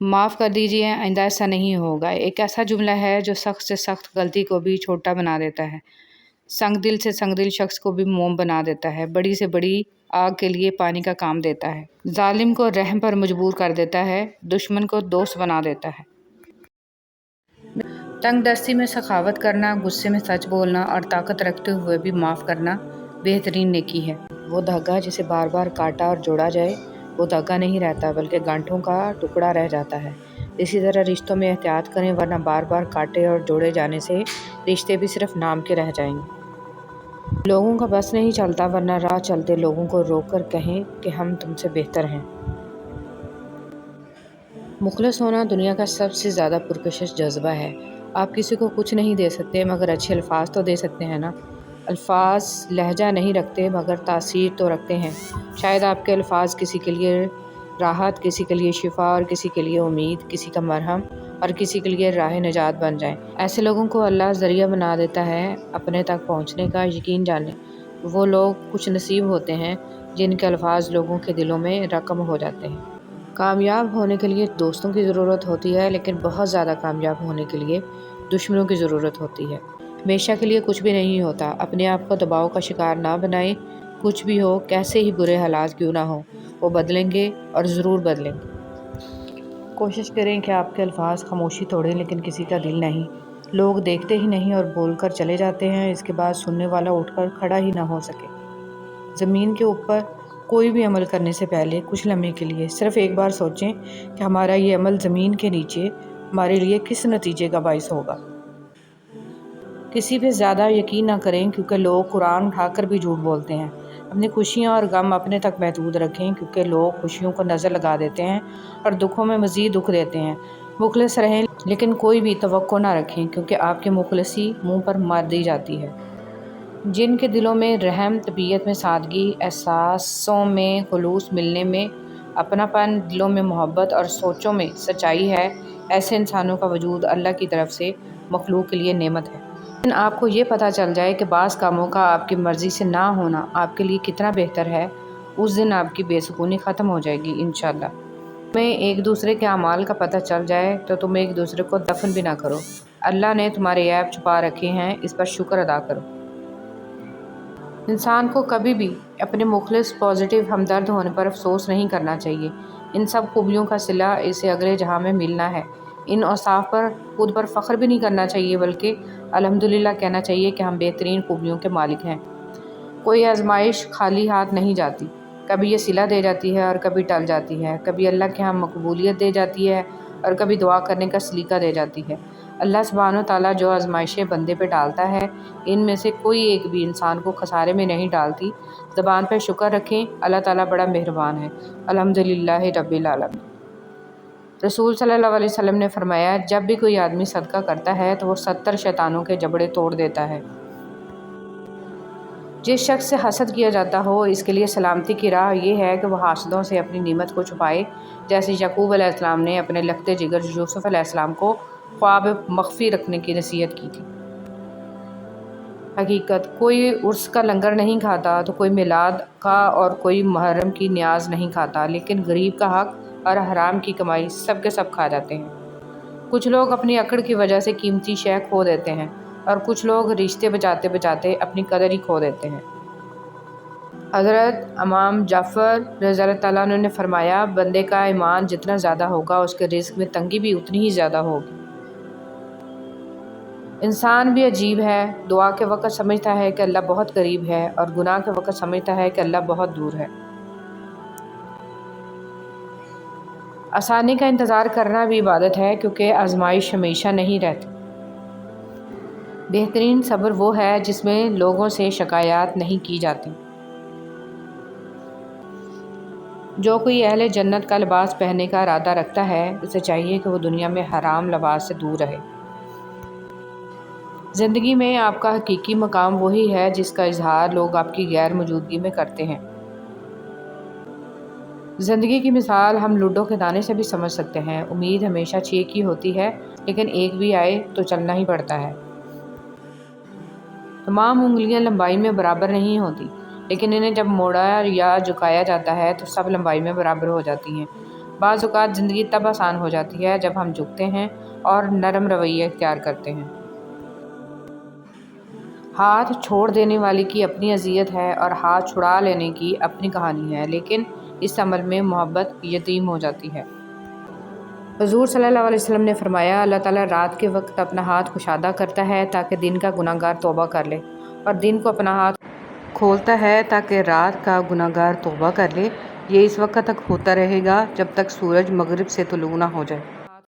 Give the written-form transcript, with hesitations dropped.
معاف کر دیجیے، آئندہ ایسا نہیں ہوگا۔ ایک ایسا جملہ ہے جو سخت سے سخت غلطی کو بھی چھوٹا بنا دیتا ہے، سنگ دل سے سنگ دل شخص کو بھی موم بنا دیتا ہے، بڑی سے بڑی آگ کے لیے پانی کا کام دیتا ہے، ظالم کو رحم پر مجبور کر دیتا ہے، دشمن کو دوست بنا دیتا ہے۔ تنگ دستی میں سخاوت کرنا، غصے میں سچ بولنا اور طاقت رکھتے ہوئے بھی معاف کرنا بہترین نیکی ہے۔ وہ دھاگا جسے بار بار کاٹا اور جوڑا جائے وہ دھاگا نہیں رہتا بلکہ گانٹھوں کا ٹکڑا رہ جاتا ہے۔ اسی طرح رشتوں میں احتیاط کریں ورنہ بار بار کاٹے اور جوڑے جانے سے رشتے بھی صرف نام کے رہ جائیں گے۔ لوگوں کا بس نہیں چلتا ورنہ راہ چلتے لوگوں کو روک کر کہیں کہ ہم تم سے بہتر ہیں۔ مخلص ہونا دنیا کا سب سے زیادہ پرکشش جذبہ ہے۔ آپ کسی کو کچھ نہیں دے سکتے مگر اچھے الفاظ تو دے سکتے ہیں نا۔ الفاظ لہجہ نہیں رکھتے مگر تاثیر تو رکھتے ہیں۔ شاید آپ کے الفاظ کسی کے لیے راحت، کسی کے لیے شفا اور کسی کے لیے امید، کسی کا مرہم اور کسی کے لیے راہ نجات بن جائیں۔ ایسے لوگوں کو اللہ ذریعہ بنا دیتا ہے اپنے تک پہنچنے کا۔ یقین جانیں وہ لوگ خوش نصیب ہوتے ہیں جن کے الفاظ لوگوں کے دلوں میں رقم ہو جاتے ہیں۔ کامیاب ہونے کے لیے دوستوں کی ضرورت ہوتی ہے لیکن بہت زیادہ کامیاب ہونے کے لیے دشمنوں کی ضرورت ہوتی ہے۔ ہمیشہ کے لیے کچھ بھی نہیں ہوتا۔ اپنے آپ کو دباؤ کا شکار نہ بنائیں۔ کچھ بھی ہو، کیسے ہی برے حالات کیوں نہ ہوں، وہ بدلیں گے اور ضرور بدلیں گے۔ کوشش کریں کہ آپ کے الفاظ خاموشی توڑیں لیکن کسی کا دل نہیں۔ لوگ دیکھتے ہی نہیں اور بول کر چلے جاتے ہیں، اس کے بعد سننے والا اٹھ کر کھڑا ہی نہ ہو سکے۔ زمین کے اوپر کوئی بھی عمل کرنے سے پہلے کچھ لمحے کے لیے صرف ایک بار سوچیں کہ ہمارا یہ عمل زمین کے نیچے ہمارے لیے کس نتیجے کا باعث ہوگا۔ کسی پہ زیادہ یقین نہ کریں کیونکہ لوگ قرآن اٹھا کر بھی جھوٹ بولتے ہیں۔ اپنی خوشیاں اور غم اپنے تک محدود رکھیں کیونکہ لوگ خوشیوں کو نظر لگا دیتے ہیں اور دکھوں میں مزید دکھ دیتے ہیں۔ مخلص رہیں لیکن کوئی بھی توقع نہ رکھیں کیونکہ آپ کی مخلصی منہ پر مار دی جاتی ہے۔ جن کے دلوں میں رحم، طبیعت میں سادگی، احساسوں میں خلوص، ملنے میں اپنا پن، دلوں میں محبت اور سوچوں میں سچائی ہے، ایسے انسانوں کا وجود اللہ کی طرف سے مخلوق کے لیے نعمت ہے۔ لیکن آپ کو یہ پتہ چل جائے کہ بعض کاموں کا آپ کی مرضی سے نہ ہونا آپ کے لیے کتنا بہتر ہے، اس دن آپ کی بے سکونی ختم ہو جائے گی انشاءاللہ۔ تمہیں ایک دوسرے کے اعمال کا پتہ چل جائے تو تم ایک دوسرے کو دفن بھی نہ کرو۔ اللہ نے تمہارے عیب چھپا رکھے ہیں، اس پر شکر ادا کرو۔ انسان کو کبھی بھی اپنے مخلص، پازیٹیو، ہمدرد ہونے پر افسوس نہیں کرنا چاہیے۔ ان سب خوبیوں کا صلہ اسے اگلے جہاں میں ملنا ہے۔ ان اوصاف پر خود پر فخر بھی نہیں کرنا چاہیے بلکہ الحمدللہ کہنا چاہیے کہ ہم بہترین خوبیوں کے مالک ہیں۔ کوئی آزمائش خالی ہاتھ نہیں جاتی، کبھی یہ صلہ دے جاتی ہے اور کبھی ٹل جاتی ہے، کبھی اللہ کے ہاں مقبولیت دے جاتی ہے اور کبھی دعا کرنے کا سلیقہ دے جاتی ہے۔ اللہ سبحانہ و تعالیٰ جو آزمائشیں بندے پہ ڈالتا ہے ان میں سے کوئی ایک بھی انسان کو خسارے میں نہیں ڈالتی۔ زبان پہ شکر رکھیں، اللہ تعالیٰ بڑا مہربان ہے۔ الحمدللہ رب العالمین۔ رسول صلی اللہ علیہ وسلم نے فرمایا جب بھی کوئی آدمی صدقہ کرتا ہے تو وہ 70 شیطانوں کے جبڑے توڑ دیتا ہے۔ جس شخص سے حسد کیا جاتا ہو اس کے لیے سلامتی کی راہ یہ ہے کہ وہ حاسدوں سے اپنی نعمت کو چھپائے، جیسے یعقوب علیہ السلام نے اپنے لختے جگر یوسف علیہ السلام کو خواب مخفی رکھنے کی نصیحت کی تھی۔ حقیقت کوئی عرس کا لنگر نہیں کھاتا تو کوئی میلاد کا اور کوئی محرم کی نیاز نہیں کھاتا، لیکن غریب کا حق اور حرام کی کمائی سب کے سب کھا جاتے ہیں۔ کچھ لوگ اپنی اکڑ کی وجہ سے قیمتی شے کھو دیتے ہیں اور کچھ لوگ رشتے بچاتے بچاتے اپنی قدر ہی کھو دیتے ہیں۔ حضرت امام جعفر رضی اللہ تعالیٰ عنہ نے فرمایا بندے کا ایمان جتنا زیادہ ہوگا اس کے رزق میں تنگی بھی اتنی ہی زیادہ ہوگی۔ انسان بھی عجیب ہے، دعا کے وقت سمجھتا ہے کہ اللہ بہت قریب ہے اور گناہ کے وقت سمجھتا ہے کہ اللہ بہت دور ہے۔ آسانی کا انتظار کرنا بھی عبادت ہے کیونکہ آزمائش ہمیشہ نہیں رہتی۔ بہترین صبر وہ ہے جس میں لوگوں سے شکایات نہیں کی جاتی۔ جو کوئی اہل جنت کا لباس پہننے کا ارادہ رکھتا ہے اسے چاہیے کہ وہ دنیا میں حرام لباس سے دور رہے۔ زندگی میں آپ کا حقیقی مقام وہی ہے جس کا اظہار لوگ آپ کی غیر موجودگی میں کرتے ہیں۔ زندگی کی مثال ہم لوڈو کے دانے سے بھی سمجھ سکتے ہیں۔ امید ہمیشہ 6 کی ہوتی ہے لیکن ایک بھی آئے تو چلنا ہی پڑتا ہے۔ تمام انگلیاں لمبائی میں برابر نہیں ہوتی لیکن انہیں جب موڑا یا جھکایا جاتا ہے تو سب لمبائی میں برابر ہو جاتی ہیں۔ بعض اوقات زندگی تب آسان ہو جاتی ہے جب ہم جھکتے ہیں اور نرم رویہ اختیار کرتے ہیں۔ ہاتھ چھوڑ دینے والے کی اپنی اذیت ہے اور ہاتھ چھڑا لینے کی اپنی کہانی ہے، لیکن اس عمل میں محبت یتیم ہو جاتی ہے۔ حضور صلی اللہ علیہ وسلم نے فرمایا، اللہ تعالیٰ رات کے وقت اپنا ہاتھ کشادہ کرتا ہے تاکہ دن کا گناہ گار توبہ کر لے، اور دن کو اپنا ہاتھ کھولتا ہے تاکہ رات کا گناہ گار توبہ کر لے۔ یہ اس وقت تک ہوتا رہے گا جب تک سورج مغرب سے طلوع نہ ہو جائے۔